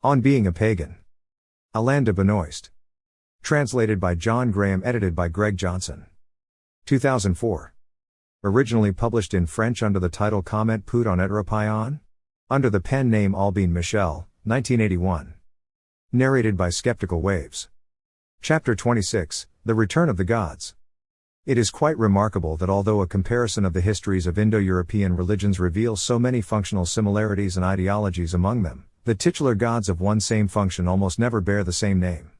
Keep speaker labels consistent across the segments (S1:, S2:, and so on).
S1: On Being a Pagan. Alain de Benoist. Translated by John Graham, edited by Greg Johnson. 2004. Originally published in French under the title Comment peut-on, étre, paien? Under the pen name Albin Michel, 1981. Narrated by Skeptical Waves. Chapter 26, The Return of the Gods. It is quite remarkable that although a comparison of the histories of Indo-European religions reveals so many functional similarities and ideologies among them, the titular gods of one same function almost never bear the same name.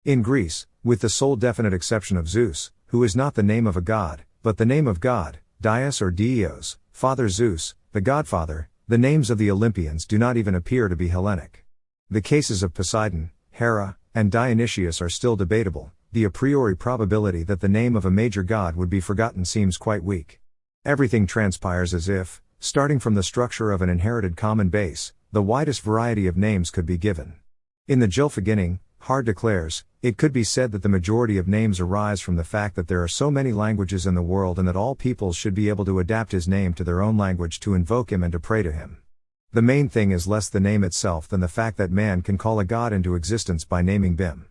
S1: In Greece, with the sole definite exception of Zeus, who is not the name of a god, but the name of God, Dios or Dios, Father Zeus, the Godfather, the names of the Olympians do not even appear to be Hellenic. The cases of Poseidon, Hera, and Dionysius are still debatable. The a priori probability that the name of a major god would be forgotten seems quite weak. Everything transpires as if, starting from the structure of an inherited common base, the widest variety of names could be given. In the Gylfaginning, Har declares, it could be said that the majority of names arise from the fact that there are so many languages in the world and that all peoples should be able to adapt his name to their own language to invoke him and to pray to him. The main thing is less the name itself than the fact that man can call a god into existence by naming Bim.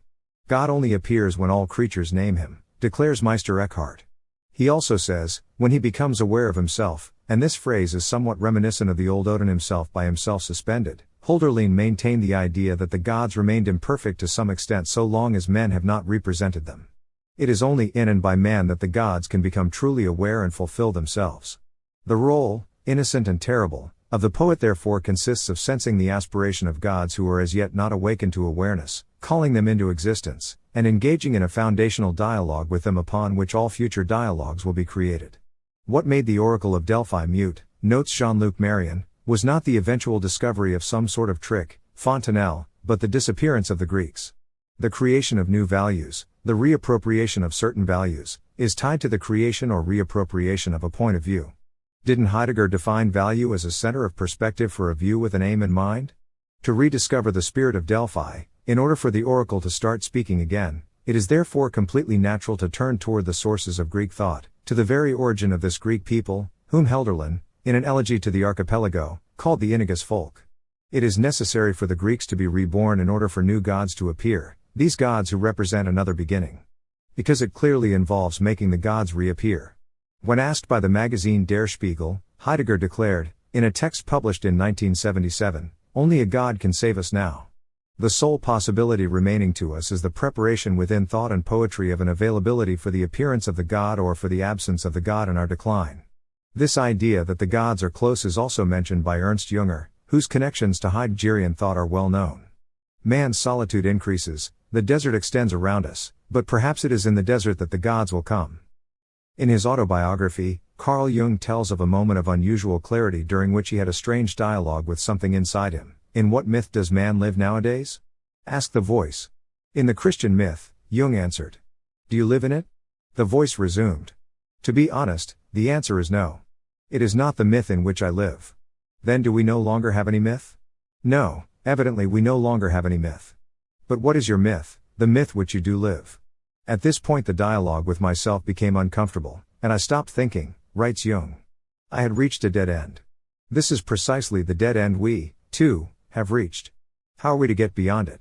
S1: God only appears when all creatures name him, declares Meister Eckhart. He also says, when he becomes aware of himself, and this phrase is somewhat reminiscent of the old Odin himself by himself suspended. Hölderlin maintained the idea that the gods remained imperfect to some extent so long as men have not represented them. It is only in and by man that the gods can become truly aware and fulfill themselves. The role, innocent and terrible, of the poet therefore consists of sensing the aspiration of gods who are as yet not awakened to awareness, calling them into existence, and engaging in a foundational dialogue with them upon which all future dialogues will be created. What made the Oracle of Delphi mute, notes Jean-Luc Marion, was not the eventual discovery of some sort of trick, fontanelle, but the disappearance of the Greeks. The creation of new values, the reappropriation of certain values, is tied to the creation or reappropriation of a point of view. Didn't Heidegger define value as a center of perspective for a view with an aim in mind? To rediscover the spirit of Delphi, in order for the oracle to start speaking again, it is therefore completely natural to turn toward the sources of Greek thought, to the very origin of this Greek people, whom Hölderlin, in an elegy to the archipelago, called the Inigus folk. It is necessary for the Greeks to be reborn in order for new gods to appear, these gods who represent another beginning. Because it clearly involves making the gods reappear. When asked by the magazine Der Spiegel, Heidegger declared, in a text published in 1977, only a god can save us now. The sole possibility remaining to us is the preparation within thought and poetry of an availability for the appearance of the god or for the absence of the god in our decline. This idea that the gods are close is also mentioned by Ernst Jünger, whose connections to Heideggerian thought are well known. Man's solitude increases, the desert extends around us, but perhaps it is in the desert that the gods will come. In his autobiography, Carl Jung tells of a moment of unusual clarity during which he had a strange dialogue with something inside him. In what myth does man live nowadays? Asked the voice. In the Christian myth, Jung answered. Do you live in it? The voice resumed. To be honest, the answer is no. It is not the myth in which I live. Then do we no longer have any myth? No, evidently we no longer have any myth. But what is your myth, the myth which you do live? At this point the dialogue with myself became uncomfortable, and I stopped thinking, writes Jung. I had reached a dead end. This is precisely the dead end we, too, have reached. How are we to get beyond it?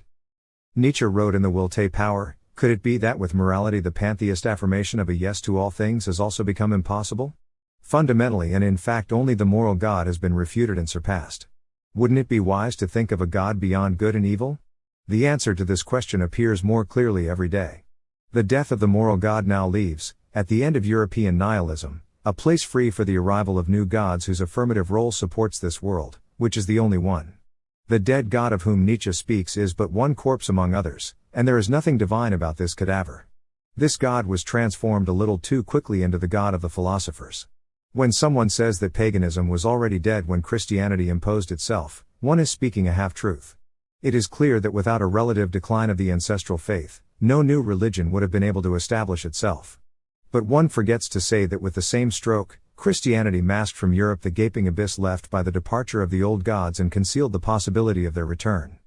S1: Nietzsche wrote in The Will to Power, could it be that with morality the pantheist affirmation of a yes to all things has also become impossible? Fundamentally and in fact only the moral God has been refuted and surpassed. Wouldn't it be wise to think of a God beyond good and evil? The answer to this question appears more clearly every day. The death of the moral God now leaves, at the end of European nihilism, a place free for the arrival of new gods whose affirmative role supports this world, which is the only one. The dead God of whom Nietzsche speaks is but one corpse among others, and there is nothing divine about this cadaver. This God was transformed a little too quickly into the God of the philosophers. When someone says that paganism was already dead when Christianity imposed itself, one is speaking a half-truth. It is clear that without a relative decline of the ancestral faith, no new religion would have been able to establish itself. But one forgets to say that with the same stroke, Christianity masked from Europe the gaping abyss left by the departure of the old gods and concealed the possibility of their return.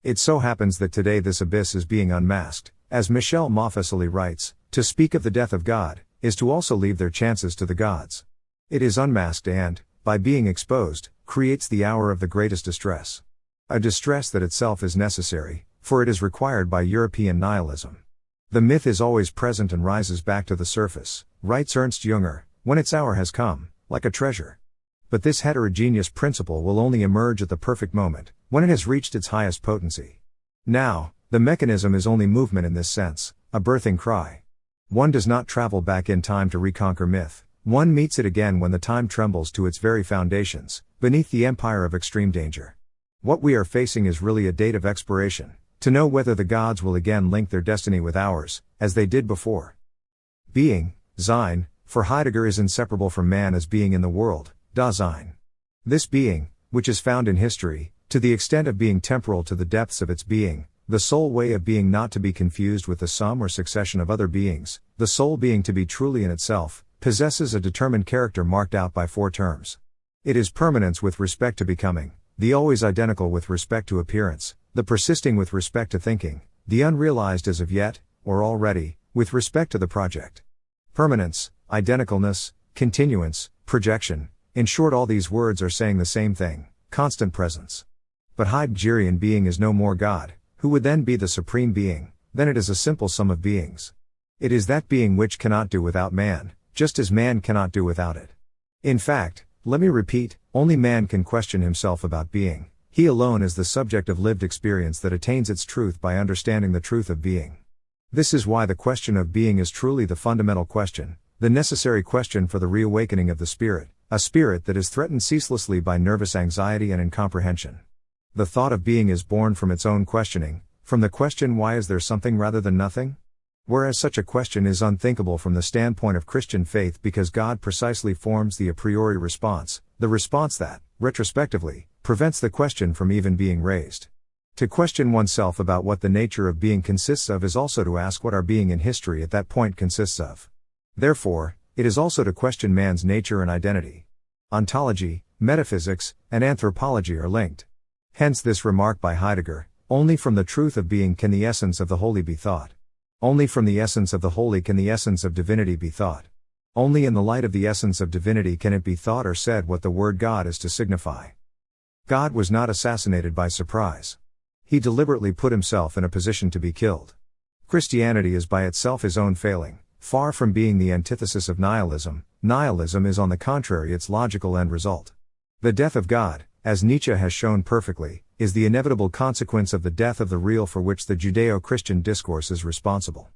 S1: It so happens that today this abyss is being unmasked, as Michel Maufesoli writes, to speak of the death of God, is to also leave their chances to the gods. It is unmasked and, by being exposed, creates the hour of the greatest distress. A distress that itself is necessary, for it is required by European nihilism. The myth is always present and rises back to the surface, writes Ernst Jünger, when its hour has come, like a treasure. But this heterogeneous principle will only emerge at the perfect moment, when it has reached its highest potency. Now, the mechanism is only movement in this sense, a birthing cry. One does not travel back in time to reconquer myth, one meets it again when the time trembles to its very foundations, beneath the empire of extreme danger. What we are facing is really a date of expiration, to know whether the gods will again link their destiny with ours, as they did before. Being, Sein, for Heidegger is inseparable from man as being in the world, Dasein. This being, which is found in history, to the extent of being temporal to the depths of its being, the sole way of being not to be confused with the sum or succession of other beings, the sole being to be truly in itself, possesses a determined character marked out by 4 terms. It is permanence with respect to becoming, the always identical with respect to appearance, the persisting with respect to thinking, the unrealized as of yet, or already, with respect to the project. Permanence, identicalness, continuance, projection, in short all these words are saying the same thing, constant presence. But Heideggerian being is no more God, who would then be the supreme being, than it is a simple sum of beings. It is that being which cannot do without man, just as man cannot do without it. In fact, let me repeat, only man can question himself about being, he alone is the subject of lived experience that attains its truth by understanding the truth of being. This is why the question of being is truly the fundamental question, the necessary question for the reawakening of the spirit, a spirit that is threatened ceaselessly by nervous anxiety and incomprehension. The thought of being is born from its own questioning, from the question why is there something rather than nothing? Whereas such a question is unthinkable from the standpoint of Christian faith because God precisely forms the a priori response, the response that, retrospectively, prevents the question from even being raised. To question oneself about what the nature of being consists of is also to ask what our being in history at that point consists of. Therefore, it is also to question man's nature and identity. Ontology, metaphysics, and anthropology are linked. Hence this remark by Heidegger, only from the truth of being can the essence of the holy be thought. Only from the essence of the holy can the essence of divinity be thought. Only in the light of the essence of divinity can it be thought or said what the word God is to signify. God was not assassinated by surprise. He deliberately put himself in a position to be killed. Christianity is by itself his own failing, far from being the antithesis of nihilism, nihilism is on the contrary its logical end result. The death of God, as Nietzsche has shown perfectly, is the inevitable consequence of the death of the real for which the Judeo-Christian discourse is responsible.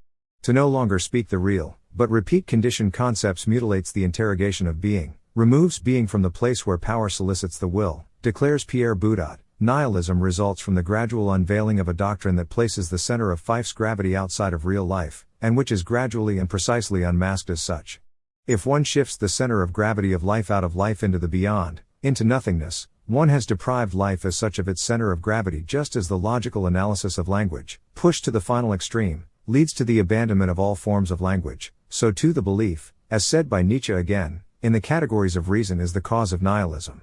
S1: To no longer speak the real, but repeat conditioned concepts mutilates the interrogation of being, removes being from the place where power solicits the will, declares Pierre Boudat. Nihilism results from the gradual unveiling of a doctrine that places the center of Fife's gravity outside of real life, and which is gradually and precisely unmasked as such. If one shifts the center of gravity of life out of life into the beyond, into nothingness, one has deprived life as such of its center of gravity, just as the logical analysis of language, pushed to the final extreme, leads to the abandonment of all forms of language, so too the belief, as said by Nietzsche again, in the categories of reason is the cause of nihilism.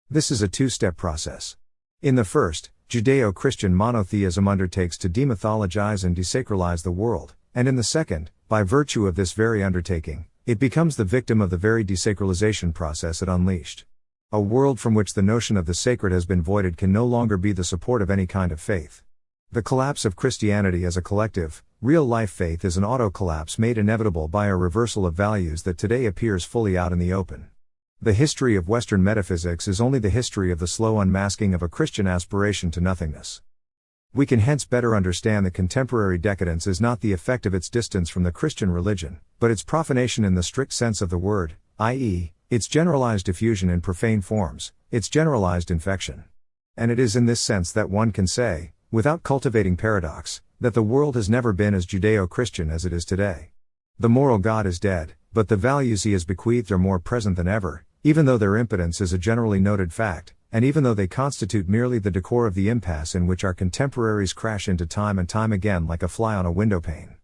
S1: This is a 2-step process. In the first, Judeo-Christian monotheism undertakes to demythologize and desacralize the world, and in the second, by virtue of this very undertaking, it becomes the victim of the very desacralization process it unleashed. A world from which the notion of the sacred has been voided can no longer be the support of any kind of faith. The collapse of Christianity as a collective, real-life faith is an auto-collapse made inevitable by a reversal of values that today appears fully out in the open. The history of Western metaphysics is only the history of the slow unmasking of a Christian aspiration to nothingness. We can hence better understand that contemporary decadence is not the effect of its distance from the Christian religion, but its profanation in the strict sense of the word, i.e., its generalized diffusion in profane forms, its generalized infection. And it is in this sense that one can say, without cultivating paradox, that the world has never been as Judeo-Christian as it is today. The moral God is dead, but the values he has bequeathed are more present than ever, even though their impotence is a generally noted fact, and even though they constitute merely the decor of the impasse in which our contemporaries crash into time and time again like a fly on a windowpane.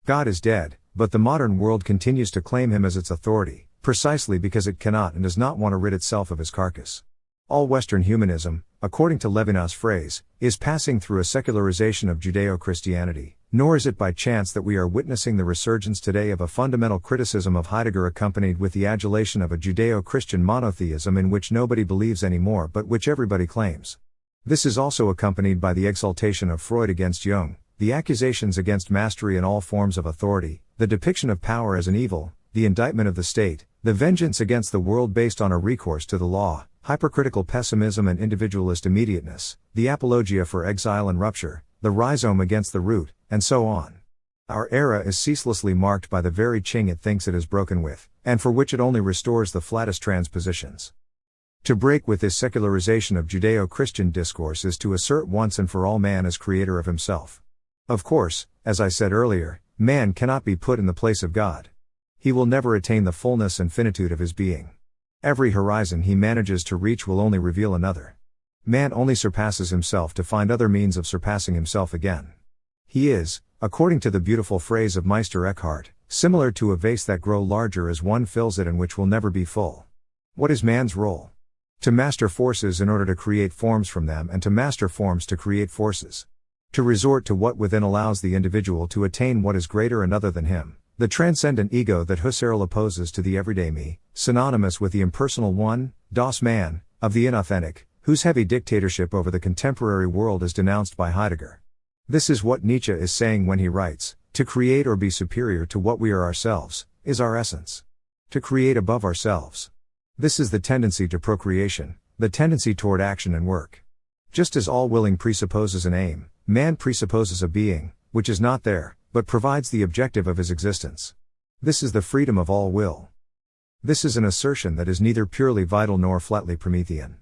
S1: God is dead, but the modern world continues to claim him as its authority, precisely because it cannot and does not want to rid itself of his carcass. All Western humanism, according to Levinas's phrase, is passing through a secularization of Judeo-Christianity, nor is it by chance that we are witnessing the resurgence today of a fundamental criticism of Heidegger accompanied with the adulation of a Judeo-Christian monotheism in which nobody believes anymore but which everybody claims. This is also accompanied by the exaltation of Freud against Jung, the accusations against mastery and all forms of authority, the depiction of power as an evil, the indictment of the state, the vengeance against the world based on a recourse to the law, hypercritical pessimism and individualist immediateness, the apologia for exile and rupture, the rhizome against the root, and so on. Our era is ceaselessly marked by the very Qing it thinks it is broken with, and for which it only restores the flattest transpositions. To break with this secularization of Judeo-Christian discourse is to assert once and for all man as creator of himself. Of course, as I said earlier, man cannot be put in the place of God. He will never attain the fullness and finitude of his being. Every horizon he manages to reach will only reveal another. Man only surpasses himself to find other means of surpassing himself again. He is, according to the beautiful phrase of Meister Eckhart, similar to a vase that grows larger as one fills it and which will never be full. What is man's role? To master forces in order to create forms from them, and to master forms to create forces. To resort to what within allows the individual to attain what is greater and other than him, the transcendent ego that Husserl opposes to the everyday me, synonymous with the impersonal one, das Man, of the inauthentic, whose heavy dictatorship over the contemporary world is denounced by Heidegger. This is what Nietzsche is saying when he writes, to create or be superior to what we are ourselves, is our essence. To create above ourselves. This is the tendency to procreation, the tendency toward action and work. Just as all willing presupposes an aim, man presupposes a being, which is not there, but provides the objective of his existence. This is the freedom of all will. This is an assertion that is neither purely vital nor flatly Promethean.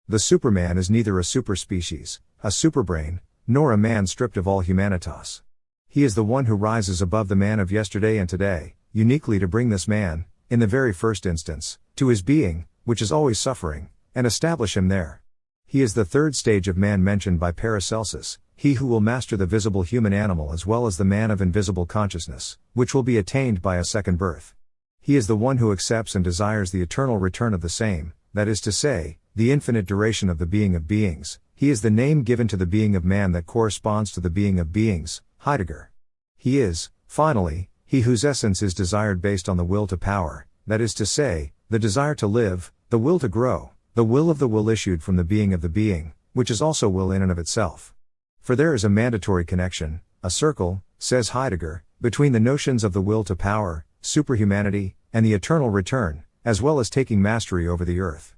S1: The Superman is neither a superspecies, a superbrain, nor a man stripped of all humanitas. He is the one who rises above the man of yesterday and today, uniquely to bring this man, in the very first instance, to his being, which is always suffering, and establish him there. He is the third stage of man mentioned by Paracelsus, he who will master the visible human animal as well as the man of invisible consciousness, which will be attained by a second birth. He is the one who accepts and desires the eternal return of the same, that is to say, the infinite duration of the being of beings. He is the name given to the being of man that corresponds to the being of beings, Heidegger. He is, finally, he whose essence is desired based on the will to power, that is to say, the desire to live, the will to grow, the will of the will issued from the being of the being, which is also will in and of itself. For there is a mandatory connection, a circle, says Heidegger, between the notions of the will to power, superhumanity, and the eternal return, as well as taking mastery over the earth.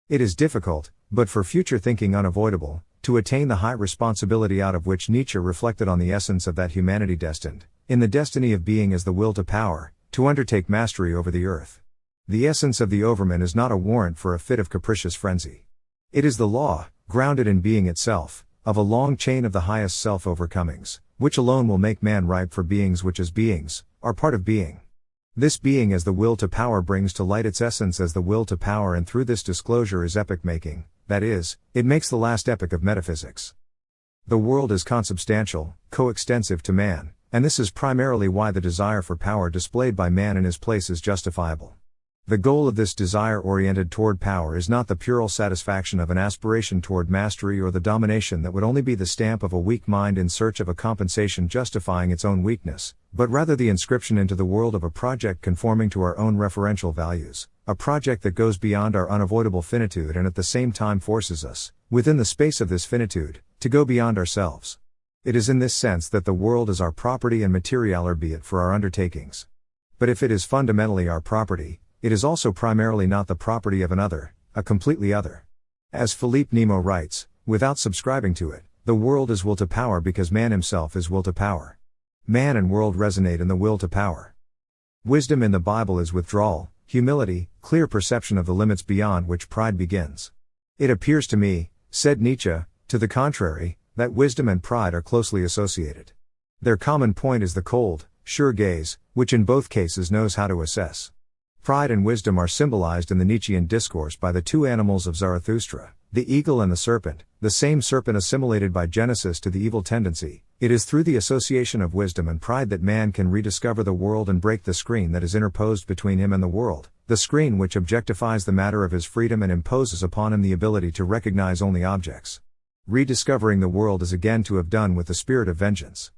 S1: It is difficult, but for future thinking unavoidable, to attain the high responsibility out of which Nietzsche reflected on the essence of that humanity destined, in the destiny of being as the will to power, to undertake mastery over the earth. The essence of the overman is not a warrant for a fit of capricious frenzy. It is the law, grounded in being itself, of a long chain of the highest self-overcomings, which alone will make man ripe for beings which as beings, are part of being. This being as the will to power brings to light its essence as the will to power, and through this disclosure is epoch making, that is, it makes the last epoch of metaphysics. The world is consubstantial, coextensive to man, and this is primarily why the desire for power displayed by man in his place is justifiable. The goal of this desire oriented toward power is not the puerile satisfaction of an aspiration toward mastery or the domination that would only be the stamp of a weak mind in search of a compensation justifying its own weakness, but rather the inscription into the world of a project conforming to our own referential values, a project that goes beyond our unavoidable finitude and at the same time forces us, within the space of this finitude, to go beyond ourselves. It is in this sense that the world is our property and materialer be it for our undertakings. But if it is fundamentally our property, it is also primarily not the property of another, a completely other. As Philippe Nemo writes, without subscribing to it, the world is will to power because man himself is will to power. Man and world resonate in the will to power. Wisdom in the Bible is withdrawal, humility, clear perception of the limits beyond which pride begins. It appears to me, said Nietzsche, to the contrary, that wisdom and pride are closely associated. Their common point is the cold, sure gaze, which in both cases knows how to assess. Pride and wisdom are symbolized in the Nietzschean discourse by the two animals of Zarathustra, the eagle and the serpent, the same serpent assimilated by Genesis to the evil tendency. It is through the association of wisdom and pride that man can rediscover the world and break the screen that is interposed between him and the world, the screen which objectifies the matter of his freedom and imposes upon him the ability to recognize only objects. Rediscovering the world is again to have done with the spirit of vengeance.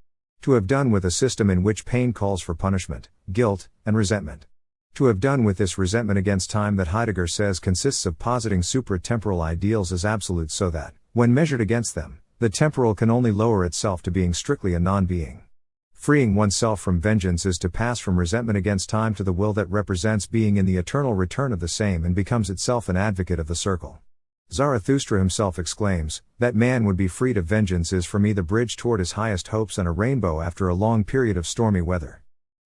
S1: To have done with a system in which pain calls for punishment, guilt, and resentment. To have done with this resentment against time that Heidegger says consists of positing supratemporal ideals as absolute so that, when measured against them, the temporal can only lower itself to being strictly a non-being. Freeing oneself from vengeance is to pass from resentment against time to the will that represents being in the eternal return of the same and becomes itself an advocate of the circle. Zarathustra himself exclaims, that man would be freed of vengeance is for me the bridge toward his highest hopes and a rainbow after a long period of stormy weather.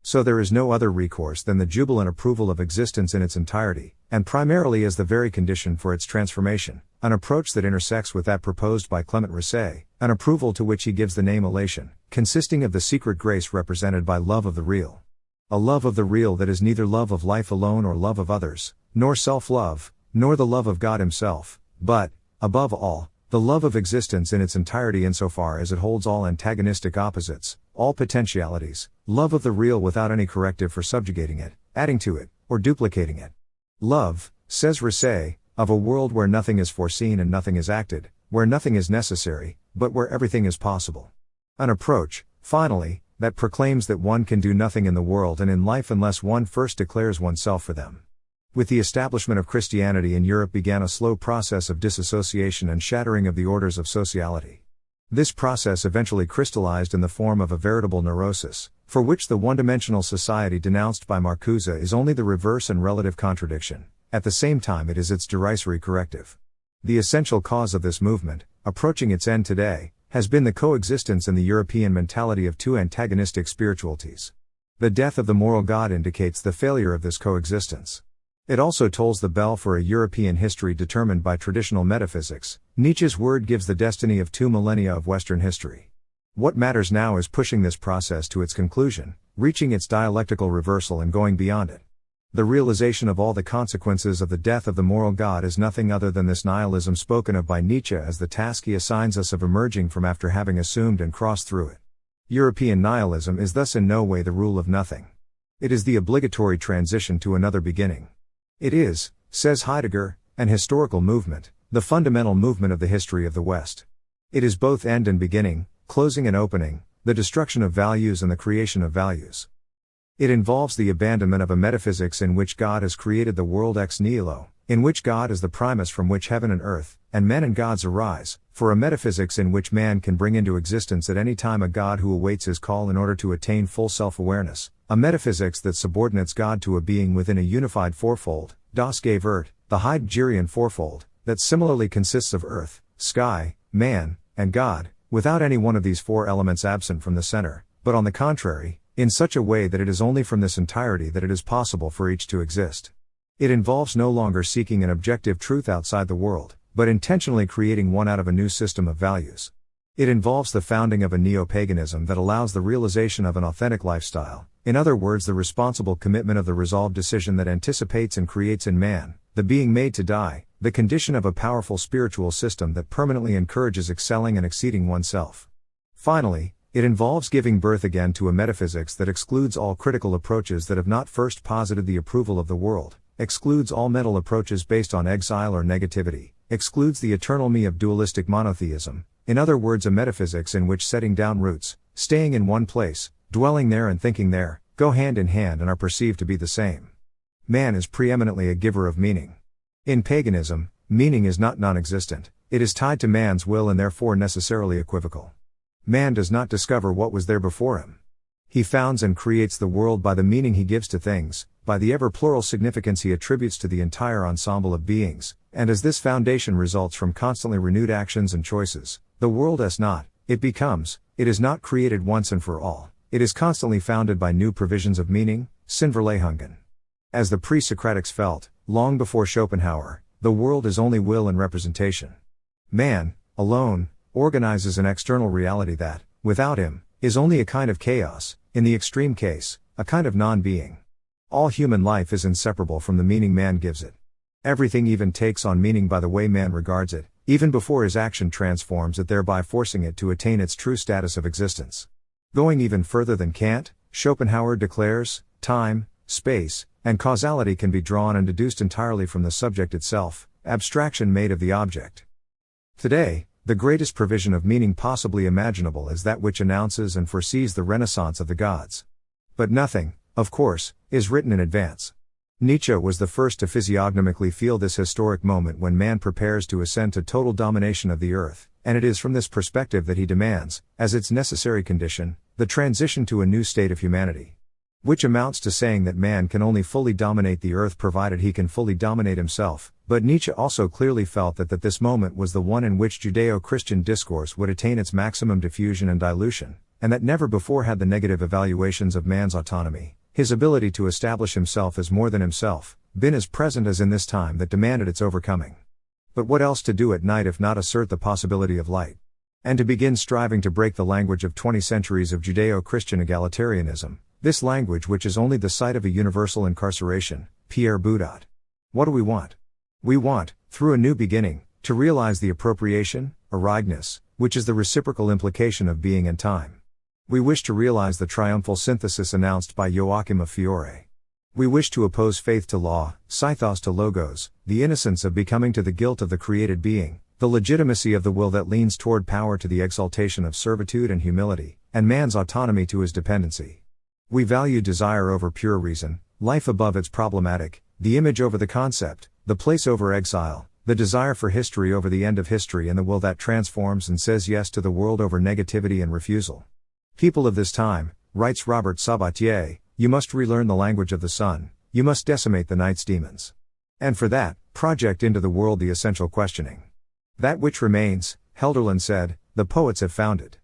S1: So there is no other recourse than the jubilant approval of existence in its entirety, and primarily as the very condition for its transformation, an approach that intersects with that proposed by Clement Risset, an approval to which he gives the name elation, consisting of the secret grace represented by love of the real. A love of the real that is neither love of life alone or love of others, nor self-love, nor the love of God himself, but, above all, the love of existence in its entirety insofar as it holds all antagonistic opposites, all potentialities, love of the real without any corrective for subjugating it, adding to it, or duplicating it. Love, says Risset, of a world where nothing is foreseen and nothing is acted, where nothing is necessary, but where everything is possible. An approach, finally, that proclaims that one can do nothing in the world and in life unless one first declares oneself for them. With the establishment of Christianity in Europe began a slow process of disassociation and shattering of the orders of sociality. This process eventually crystallized in the form of a veritable neurosis, for which the one-dimensional society denounced by Marcuse is only the reverse and relative contradiction. At the same time it is its derisory corrective. The essential cause of this movement, approaching its end today, has been the coexistence in the European mentality of two antagonistic spiritualities. The death of the moral God indicates the failure of this coexistence. It also tolls the bell for a European history determined by traditional metaphysics. Nietzsche's word gives the destiny of 2 millennia of Western history. What matters now is pushing this process to its conclusion, reaching its dialectical reversal and going beyond it. The realization of all the consequences of the death of the moral God is nothing other than this nihilism spoken of by Nietzsche as the task he assigns us of emerging from after having assumed and crossed through it. European nihilism is thus in no way the rule of nothing. It is the obligatory transition to another beginning. It is, says Heidegger, an historical movement, the fundamental movement of the history of the West. It is both end and beginning, closing and opening, the destruction of values and the creation of values. It involves the abandonment of a metaphysics in which God has created the world ex nihilo, in which God is the primus from which heaven and earth, and men and gods arise, for a metaphysics in which man can bring into existence at any time a God who awaits his call in order to attain full self-awareness, a metaphysics that subordinates God to a being within a unified fourfold, das Gewirrt, the Heideggerian fourfold, that similarly consists of earth, sky, man, and God, without any one of these four elements absent from the center, but on the contrary, in such a way that it is only from this entirety that it is possible for each to exist. It involves no longer seeking an objective truth outside the world, but intentionally creating one out of a new system of values. It involves the founding of a neo-paganism that allows the realization of an authentic lifestyle, in other words the responsible commitment of the resolved decision that anticipates and creates in man, the being made to die, the condition of a powerful spiritual system that permanently encourages excelling and exceeding oneself. Finally, it involves giving birth again to a metaphysics that excludes all critical approaches that have not first posited the approval of the world, excludes all mental approaches based on exile or negativity, excludes the eternal me of dualistic monotheism, in other words a metaphysics in which setting down roots, staying in one place, dwelling there and thinking there, go hand in hand and are perceived to be the same. Man is preeminently a giver of meaning. In paganism, meaning is not non-existent, it is tied to man's will and therefore necessarily equivocal. Man does not discover what was there before him. He founds and creates the world by the meaning he gives to things, by the ever-plural significance he attributes to the entire ensemble of beings, and as this foundation results from constantly renewed actions and choices, the world as not, it becomes, it is not created once and for all, it is constantly founded by new provisions of meaning, Sinnverleihungen. As the pre-Socratics felt, long before Schopenhauer, the world is only will and representation. Man, alone, organizes an external reality that, without him, is only a kind of chaos, in the extreme case, a kind of non-being. All human life is inseparable from the meaning man gives it. Everything even takes on meaning by the way man regards it, even before his action transforms it, thereby forcing it to attain its true status of existence. Going even further than Kant, Schopenhauer declares, time, space, and causality can be drawn and deduced entirely from the subject itself, abstraction made of the object. Today, the greatest provision of meaning possibly imaginable is that which announces and foresees the renaissance of the gods. But nothing, of course, is written in advance. Nietzsche was the first to physiognomically feel this historic moment when man prepares to ascend to total domination of the earth, and it is from this perspective that he demands, as its necessary condition, the transition to a new state of humanity. Which amounts to saying that man can only fully dominate the earth provided he can fully dominate himself, but Nietzsche also clearly felt that this moment was the one in which Judeo-Christian discourse would attain its maximum diffusion and dilution, and that never before had the negative evaluations of man's autonomy, his ability to establish himself as more than himself, been as present as in this time that demanded its overcoming. But what else to do at night if not assert the possibility of light? And to begin striving to break the language of 20 centuries of Judeo-Christian egalitarianism, this language which is only the site of a universal incarceration, Pierre Boudot. What do we want? We want, through a new beginning, to realize the appropriation, erigness, which is the reciprocal implication of being and time. We wish to realize the triumphal synthesis announced by Joachim of Fiore. We wish to oppose faith to law, scythos to logos, the innocence of becoming to the guilt of the created being, the legitimacy of the will that leans toward power to the exaltation of servitude and humility, and man's autonomy to his dependency. We value desire over pure reason, life above its problematic, the image over the concept, the place over exile, the desire for history over the end of history, and the will that transforms and says yes to the world over negativity and refusal. People of this time, writes Robert Sabatier, you must relearn the language of the sun, you must decimate the night's demons. And for that, project into the world the essential questioning. That which remains, Helderlin said, the poets have found it.